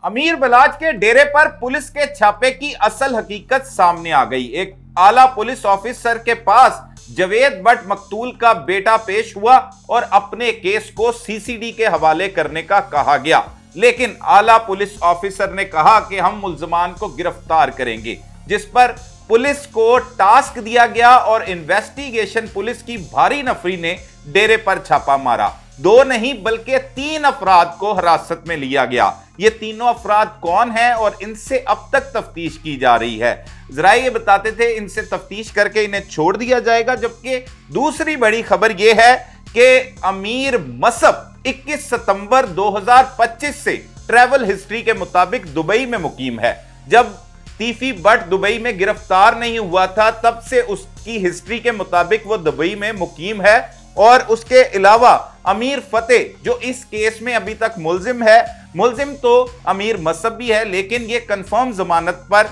अमीर बलाज के डेरे पर पुलिस के छापे की असल हकीकत सामने आ गई। एक आला पुलिस ऑफिसर के पास जावेद बट मकतूल का बेटा पेश हुआ और अपने केस को सीसीडी के हवाले करने का कहा गया, लेकिन आला पुलिस ऑफिसर ने कहा कि हम मुल्जमान को गिरफ्तार करेंगे, जिस पर पुलिस को टास्क दिया गया और इन्वेस्टिगेशन पुलिस की भारी नफरी ने डेरे पर छापा मारा। 2 नहीं बल्कि 3 अफराद को हिरासत में लिया गया। ये तीनों अफराद कौन हैं और इनसे अब तक तफ्तीश की जा रही है। जरा ये बताते थे इनसे तफ्तीश करके इन्हें छोड़ दिया जाएगा। जबकि दूसरी बड़ी खबर यह है कि अमीर मसब 21 सितंबर 2025 से ट्रैवल हिस्ट्री के मुताबिक दुबई में मुकीम है। जब तीफी बट दुबई में गिरफ्तार नहीं हुआ था तब से उसकी हिस्ट्री के मुताबिक वो दुबई में मुकीम है। और उसके अलावा अमीर फतेह जो इस केस में अभी तक मुल्जिम तो अमीर मसब भी है, लेकिन ये कंफर्म जमानत पर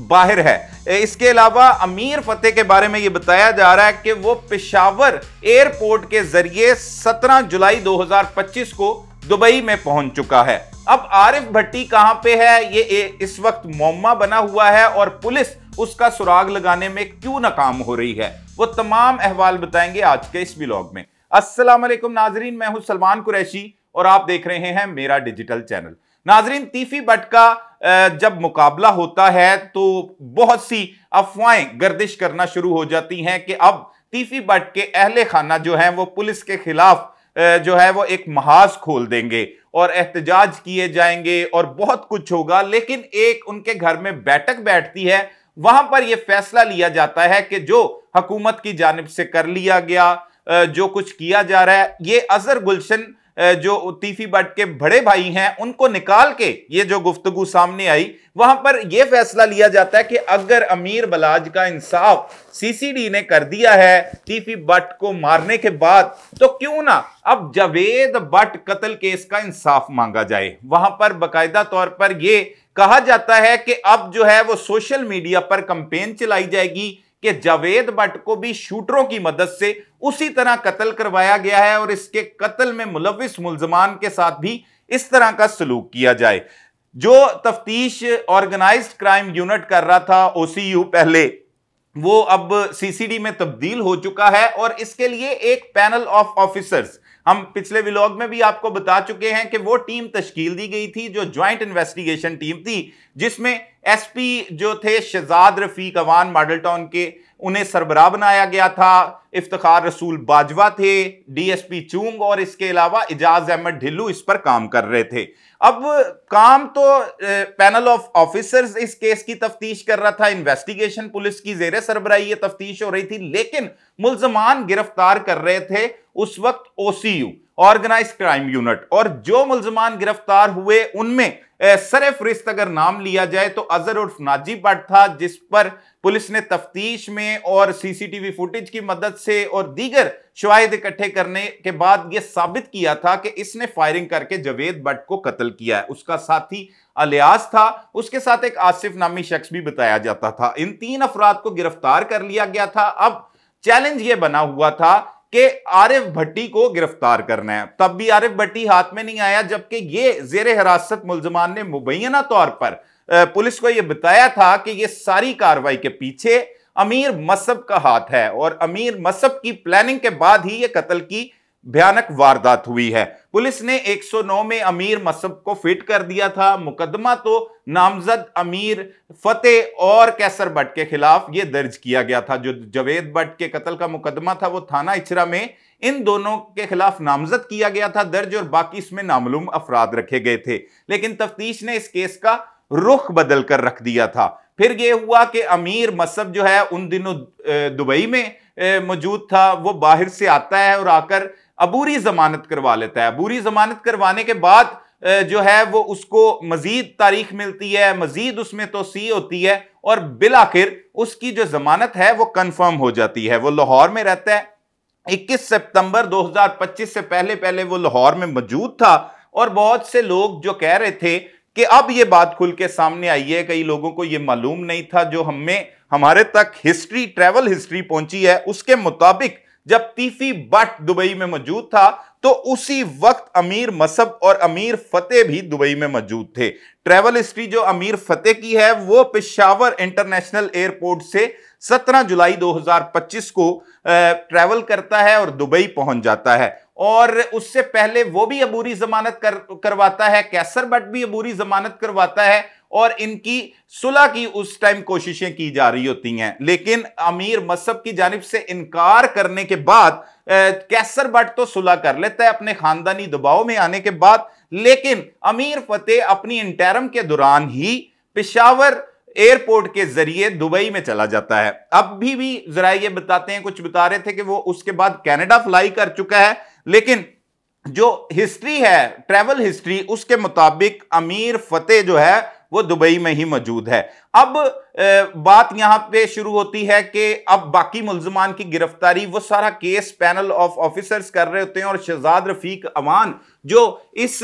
बाहर है। इसके अलावा अमीर फतेह के बारे में यह बताया जा रहा है कि वो पेशावर एयरपोर्ट के जरिए 17 जुलाई 2025 को दुबई में पहुंच चुका है। अब आरिफ भट्टी कहां पे है ये इस वक्त मौमा बना हुआ है और पुलिस उसका सुराग लगाने में क्यों नाकाम हो रही है, वो तमाम अहवाल बताएंगे आज के इस व्लॉग में। अस्सलाम वालेकुम नाजरीन, मैं हूं सलमान कुरैशी और आप देख रहे हैं मेरा डिजिटल चैनल। नाजरीन, तीफी बट का जब मुकाबला होता है तो बहुत सी अफवाहें गर्दिश करना शुरू हो जाती हैं कि अब तीफी बट के अहले खाना जो है वो पुलिस के खिलाफ जो है वो एक महाज खोल देंगे और एहतजाज किए जाएंगे और बहुत कुछ होगा। लेकिन एक उनके घर में बैठक बैठती है, वहां पर यह फैसला लिया जाता है कि जो हुकूमत की जानिब से कर लिया गया, जो कुछ किया जा रहा है, ये अजहर गुलशन जो तीफी बट के बड़े भाई हैं उनको निकाल के ये जो गुफ्तगू सामने आई, वहां पर यह फैसला लिया जाता है कि अगर अमीर बलाज का इंसाफ सीसीडी ने कर दिया है तीफी बट को मारने के बाद, तो क्यों ना अब जावेद बट कत्ल केस का इंसाफ मांगा जाए। वहां पर बाकायदा तौर पर यह कहा जाता है कि अब जो है वो सोशल मीडिया पर कंपेन चलाई जाएगी कि जावेद बट को भी शूटरों की मदद से उसी तरह कत्ल करवाया गया है और इसके कत्ल में मुलविस मुल्जमान के साथ भी इस तरह का सलूक किया जाए। जो तफ्तीश ऑर्गेनाइज्ड क्राइम यूनिट कर रहा था ओसीयू पहले, वो अब सीसीडी में तब्दील हो चुका है और इसके लिए एक पैनल ऑफ ऑफिसर्स, हम पिछले व्लॉग में भी आपको बता चुके हैं कि वो टीम तश्कील दी गई थी जो ज्वाइंट इन्वेस्टिगेशन टीम थी, जिसमें एसपी जो थे शहजाद रफीक अवान मॉडल टाउन के, उन्हें सरबराह बनाया गया था। इफ्तिखार रसूल बाजवा थे, डीएसपी चूंग और इसके अलावा इजाज अहमद ढिल्लू इस पर काम कर रहे थे। अब काम तो पैनल ऑफ ऑफिसर्स इस केस की तफ्तीश कर रहा था, इन्वेस्टिगेशन पुलिस की जेरे सरबराही ये तफ्तीश हो रही थी, लेकिन मुल्जमान गिरफ्तार कर रहे थे उस वक्त ओसीयू ऑर्गेनाइज्ड क्राइम यूनिट। और जो मुल्जमान गिरफ्तार हुए उनमें सरे फरिस्त अगर नाम लिया जाए तो अजहर उर्फ नाजी बट था, जिस पर पुलिस ने तफ्तीश में और सीसीटीवी फुटेज की मदद से और दीगर शवाहिद इकट्ठे करने के बाद यह साबित किया था कि इसने फायरिंग करके जावेद बट को कत्ल किया है। उसका साथी अलियास था, उसके साथ एक आसिफ नामी शख्स भी बताया जाता था। इन 3 अफराद को गिरफ्तार कर लिया गया था। अब चैलेंज यह बना हुआ था कि आरिफ भट्टी को गिरफ्तार करना है। तब भी आरिफ भट्टी हाथ में नहीं आया, जबकि ये जेरे हिरासत मुल्जमान ने मुबैना तौर पर पुलिस को यह बताया था कि यह सारी कार्रवाई के पीछे अमीर मसब का हाथ है और अमीर मसब की प्लानिंग के बाद ही यह कत्ल की भयानक वारदात हुई है। पुलिस ने 109 में अमीर मसब को फिट कर दिया था। मुकदमा तो नामजद अमीर फतेह और कैसर बट के खिलाफ यह दर्ज किया गया था। जो जावेद बट के कत्ल का मुकदमा था वो थाना इचरा में इन दोनों के खिलाफ नामजद किया गया था दर्ज, और बाकी इसमें नामालूम अफराद रखे गए थे। लेकिन तफ्तीश ने इस केस का रुख बदल कर रख दिया था। फिर यह हुआ कि अमीर मसब जो है उन दिनों दुबई में मौजूद था, वो बाहर से आता है और आकर अबूरी जमानत करवा लेता है। अबूरी जमानत करवाने के बाद जो है वो उसको मजीद तारीख मिलती है, मजीद उसमें तोसी होती है और बिलाखिर उसकी जो जमानत है वो कंफर्म हो जाती है। वो लाहौर में रहता है। 21 सितंबर 2025 से पहले वो लाहौर में मौजूद था और बहुत से लोग जो कह रहे थे कि अब ये बात खुल के सामने आई है, कई लोगों को ये मालूम नहीं था, जो हमारे तक ट्रैवल हिस्ट्री पहुंची है उसके मुताबिक जब तीफी बट दुबई में मौजूद था तो उसी वक्त अमीर मसअब और अमीर फतेह भी दुबई में मौजूद थे। ट्रैवल हिस्ट्री जो अमीर फतेह की है वो पेशावर इंटरनेशनल एयरपोर्ट से 17 जुलाई 2025 को ट्रैवल करता है और दुबई पहुंच जाता है। और उससे पहले वो भी अबूरी जमानत करवाता है, कैसर बट भी अबूरी जमानत करवाता है और इनकी सुलह की उस टाइम कोशिशें की जा रही होती हैं। लेकिन अमीर मसअब की जानिब से इनकार करने के बाद कैसर बट तो सुलह कर लेता है अपने खानदानी दबाव में आने के बाद, लेकिन अमीर फतेह अपनी इंटरम के दौरान ही पेशावर एयरपोर्ट के जरिए दुबई में चला जाता है। अब भी जरा ये बताते हैं, कुछ बता रहे थे कि वो उसके बाद कनाडा फ्लाई कर चुका है, लेकिन जो हिस्ट्री है, ट्रैवल हिस्ट्री, उसके मुताबिक अमीर फतेह जो है वो दुबई में ही मौजूद है। अब बात यहां पे शुरू होती है कि अब बाकी मुल्जमान की गिरफ्तारी, वो सारा केस पैनल ऑफ ऑफिसर्स कर रहे होते हैं और शहजाद रफीक अमान जो इस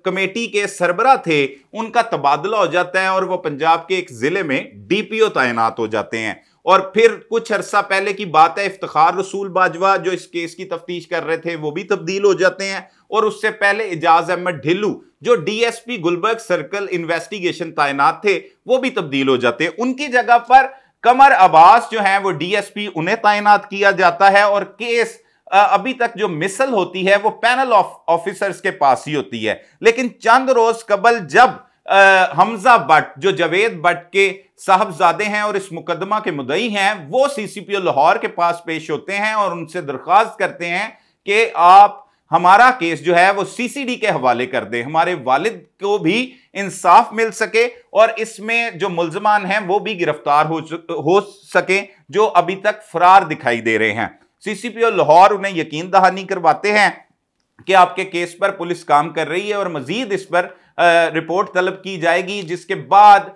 कमेटी के सरबरा थे उनका तबादला हो जाता है और वो पंजाब के एक जिले में डीपीओ तैनात हो जाते हैं। और फिर कुछ अरसा पहले की बात है, इफ्तिखार रसूल बाजवा जो इस केस की तफ्तीश कर रहे थे वो भी तब्दील हो जाते हैं और उससे पहले एजाज अहमद ढिल्लू जो डीएसपी गुलबर्ग सर्कल इन्वेस्टिगेशन तैनात थे वो भी तब्दील हो जाते हैं। उनकी जगह पर कमर अब्बास जो है वो डीएसपी, उन्हें तैनात किया जाता है और केस अभी तक जो मिसल होती है वो पैनल ऑफ ऑफिसर्स के पास ही होती है। लेकिन चंद रोज कबल जब हमजा बट जो जावेद बट के साहबजादे हैं और इस मुकदमा के मुद्दई हैं, वो सीसीपीओ लाहौर के पास पेश होते हैं और उनसे दरख्वास्त करते हैं कि आप हमारा केस जो है वो सीसीडी के हवाले कर दें, हमारे वालिद को भी इंसाफ मिल सके और इसमें जो मुल्जमान हैं वो भी गिरफ्तार हो सके जो अभी तक फरार दिखाई दे रहे हैं। सीसीपीओ लाहौर उन्हें यकीन दहानी करवाते हैं कि आपके केस पर पुलिस काम कर रही है और मजीद इस पर रिपोर्ट तलब की जाएगी, जिसके बाद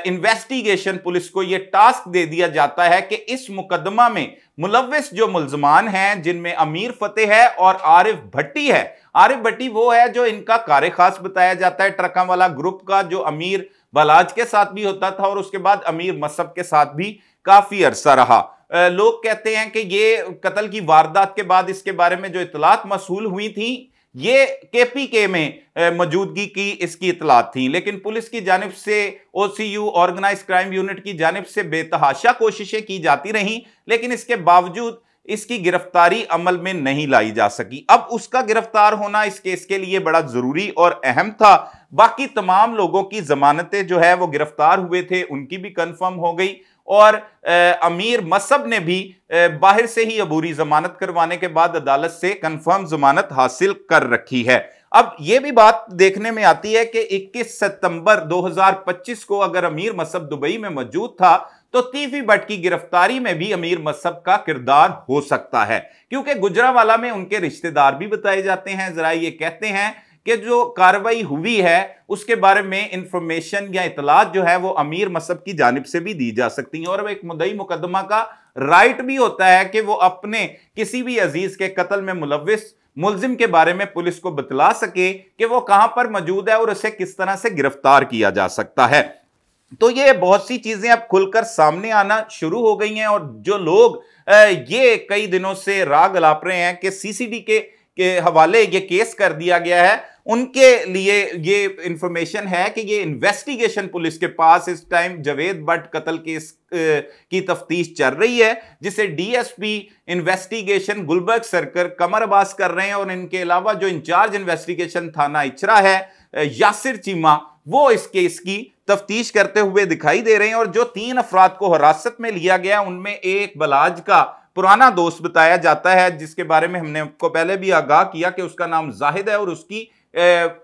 इन्वेस्टिगेशन पुलिस को यह टास्क दे दिया जाता है कि इस मुकदमा में मुलव्विस जो मुल्जमान हैं जिनमें अमीर फतेह है और आरिफ भट्टी है। आरिफ भट्टी वो है जो इनका कार खास बताया जाता है ट्रकों वाला ग्रुप का, जो अमीर बलाज के साथ भी होता था और उसके बाद अमीर मसअब के साथ भी काफी अरसा रहा। लोग कहते हैं कि ये कत्ल की वारदात के बाद इसके बारे में जो इतलात मसूल हुई थी ये केपीके में मौजूदगी की इसकी इतलात थी, लेकिन पुलिस की जानिब से ओसीयू ऑर्गेनाइज क्राइम यूनिट की जानिब से बेतहाशा कोशिशें की जाती रहीं, लेकिन इसके बावजूद इसकी गिरफ्तारी अमल में नहीं लाई जा सकी। अब उसका गिरफ्तार होना इस केस के लिए बड़ा जरूरी और अहम था। बाकी तमाम लोगों की जमानतें जो है वो गिरफ्तार हुए थे उनकी भी कंफर्म हो गई और अमीर मसअब ने भी बाहर से ही अबूरी जमानत करवाने के बाद अदालत से कंफर्म जमानत हासिल कर रखी है। अब यह भी बात देखने में आती है कि 21 सितंबर 2025 को अगर अमीर मसअब दुबई में मौजूद था तो तीफी भट्ट की गिरफ्तारी में भी अमीर मसअब का किरदार हो सकता है, क्योंकि गुजरावाला में उनके रिश्तेदार भी बताए जाते हैं। जरा ये कहते हैं कि जो कार्रवाई हुई है उसके बारे में इंफॉर्मेशन या इतलात जो है वो अमीर मसअब की जानिब से भी दी जा सकती है और एक मुद्दई मुकदमा का राइट भी होता है कि वो अपने किसी भी अजीज के कत्ल में मुलव्विस मुल्जिम के बारे में पुलिस को बतला सके कि वो कहां पर मौजूद है और उसे किस तरह से गिरफ्तार किया जा सकता है। तो ये बहुत सी चीजें अब खुलकर सामने आना शुरू हो गई हैं और जो लोग ये कई दिनों से राग अलाप रहे हैं कि सीसीडी के हवाले ये केस कर दिया गया है, उनके लिए ये इंफॉर्मेशन है कि ये इन्वेस्टिगेशन पुलिस के पास इस टाइम जावेद बट कत्ल केस की तफ्तीश चल रही है, जिसे डीएसपी इन्वेस्टिगेशन गुलबर्ग सर्कल कमर अब्बास कर रहे हैं और इनके अलावा जो इंचार्ज इन्वेस्टिगेशन थाना इचरा है यासिर चीमा, वो इस केस की तफ्तीश करते हुए दिखाई दे रहे हैं। और जो 3 अफराद को हिरासत में लिया गया उनमें एक बलाज का पुराना दोस्त बताया जाता है, जिसके बारे में हमने आपको पहले भी आगाह किया कि उसका नाम जाहिद है और उसकी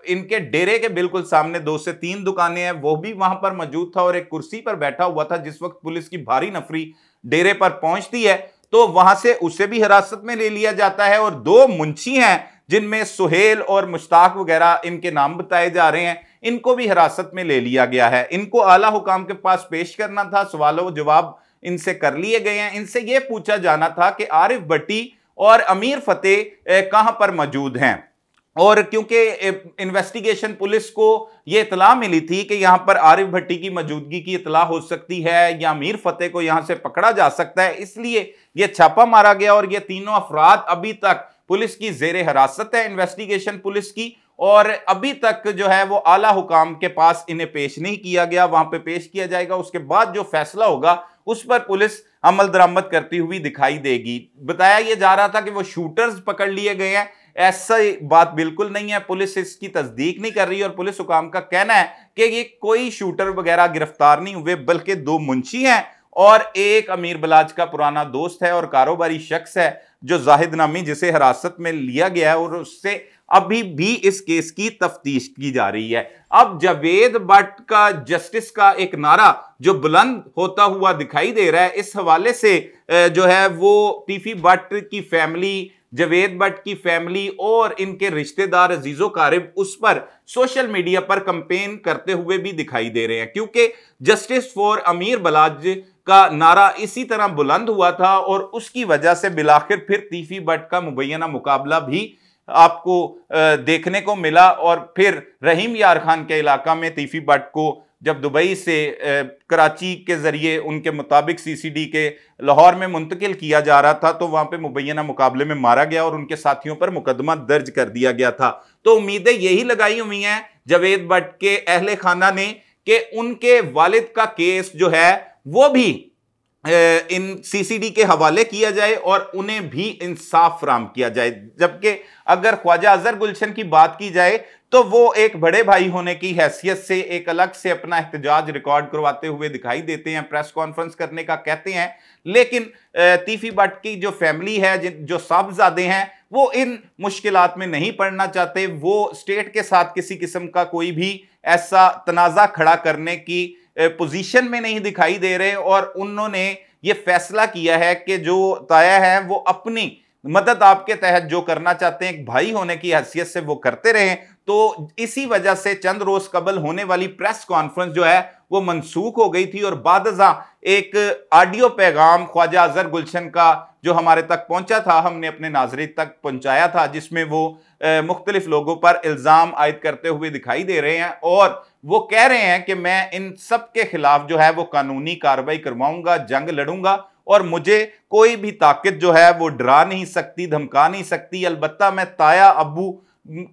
इनके डेरे के बिल्कुल सामने 2 से 3 दुकानें हैं, वो भी वहां पर मौजूद था और एक कुर्सी पर बैठा हुआ था जिस वक्त पुलिस की भारी नफरी डेरे पर पहुंचती है, तो वहां से उसे भी हिरासत में ले लिया जाता है। और 2 मुंशी हैं जिनमें सुहेल और मुश्ताक वगैरह इनके नाम बताए जा रहे हैं, इनको भी हिरासत में ले लिया गया है। इनको आला हुकाम के पास पेश करना था, सवालों जवाब इनसे कर लिए गए हैं। इनसे यह पूछा जाना था कि आरिफ भट्टी और अमीर फतेह कहां पर मौजूद हैं, और क्योंकि इन्वेस्टिगेशन पुलिस को यह इतला मिली थी कि यहां पर आरिफ भट्टी की मौजूदगी की इतला हो सकती है या अमीर फतेह को यहां से पकड़ा जा सकता है, इसलिए यह छापा मारा गया और ये तीनों अफराद अभी तक पुलिस की जेर हिरासत है इन्वेस्टिगेशन पुलिस की, और अभी तक जो है वो आला हुकाम के पास इन्हें पेश नहीं किया गया। वहां पे पेश किया जाएगा, उसके बाद जो फैसला होगा उस पर पुलिस अमल दरामद करती हुई दिखाई देगी। बताया यह जा रहा था कि वो शूटर्स पकड़ लिए गए हैं, ऐसा बात बिल्कुल नहीं है। पुलिस इसकी तस्दीक नहीं कर रही और पुलिस हुकाम का कहना है कि ये कोई शूटर वगैरह गिरफ्तार नहीं हुए, बल्कि 2 मुंशी हैं और एक अमीर बलाज का पुराना दोस्त है और कारोबारी शख्स है जो जाहिद नामी, जिसे हिरासत में लिया गया है और उससे अभी भी इस केस की तफ्तीश की जा रही है। अब जावेद भट्ट का जस्टिस का एक नारा जो बुलंद होता हुआ दिखाई दे रहा है, इस हवाले से जो है वो टीफी भट्ट की फैमिली, जावेद भट्ट की फैमिली और इनके रिश्तेदार अजीजो कारिब उस पर सोशल मीडिया पर कंपेन करते हुए भी दिखाई दे रहे हैं, क्योंकि जस्टिस फॉर अमीर बलाज का नारा इसी तरह बुलंद हुआ था और उसकी वजह से बिलाखिर फिर टीफी भट्ट का मुबैना मुकाबला भी आपको देखने को मिला। और फिर रहीम यार खान के इलाका में टीफी भट्ट को जब दुबई से कराची के जरिए उनके मुताबिक सीसीडी के लाहौर में मुंतकिल किया जा रहा था, तो वहां पे मुबैना मुकाबले में मारा गया और उनके साथियों पर मुकदमा दर्ज कर दिया गया था। तो उम्मीदें यही लगाई हुई हैं जावेद भट्ट के अहले खाना ने कि उनके वालिद का केस जो है वो भी इन सीसीडी के हवाले किया जाए और उन्हें भी इंसाफ फराहम किया जाए। जबकि अगर ख्वाजा अजहर गुलशन की बात की जाए तो वो एक बड़े भाई होने की हैसियत से एक अलग से अपना एहतजाज रिकॉर्ड करवाते हुए दिखाई देते हैं, प्रेस कॉन्फ्रेंस करने का कहते हैं, लेकिन टीफी भट्ट की जो फैमिली है, जो साहबजादे हैं, वो इन मुश्किलात में नहीं पड़ना चाहते। वो स्टेट के साथ किसी किस्म का कोई भी ऐसा तनाज़ा खड़ा करने की पोजीशन में नहीं दिखाई दे रहे और उन्होंने ये फैसला किया है कि जो ताया है वो अपनी मदद आपके तहत जो करना चाहते हैं एक भाई होने की हैसियत से वो करते रहें। तो इसी वजह से चंद रोज कबल होने वाली प्रेस कॉन्फ्रेंस जो है वो मनसूख हो गई थी और बादजा एक ऑडियो पैगाम ख्वाजा अजहर गुलशन का जो हमारे तक पहुंचा था, हमने अपने नाज़रीन तक पहुंचाया था, जिसमें वो मुख्तलिफ लोगों पर इल्ज़ाम आयद करते हुए दिखाई दे रहे हैं और वो कह रहे हैं कि मैं इन सब के खिलाफ जो है वो कानूनी कार्रवाई करवाऊंगा, जंग लड़ूंगा और मुझे कोई भी ताकत जो है वो डरा नहीं सकती, धमका नहीं सकती। अलबत्ता मैं ताया अब्बू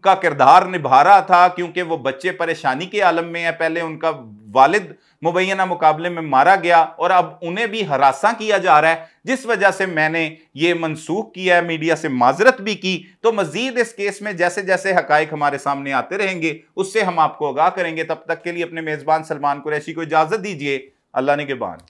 का किरदार निभा रहा था क्योंकि वो बच्चे परेशानी के आलम में है। पहले उनका वालिद मुबैना मुकाबले में मारा गया और अब उन्हें भी हरासा किया जा रहा है, जिस वजह से मैंने ये मनसूख किया है, मीडिया से माजरत भी की। तो मजीद इस केस में जैसे जैसे हकायक हमारे सामने आते रहेंगे उससे हम आपको आगाह करेंगे। तब तक के लिए अपने मेजबान सलमान कुरैशी को इजाजत दीजिए। अल्लाह निगहबान।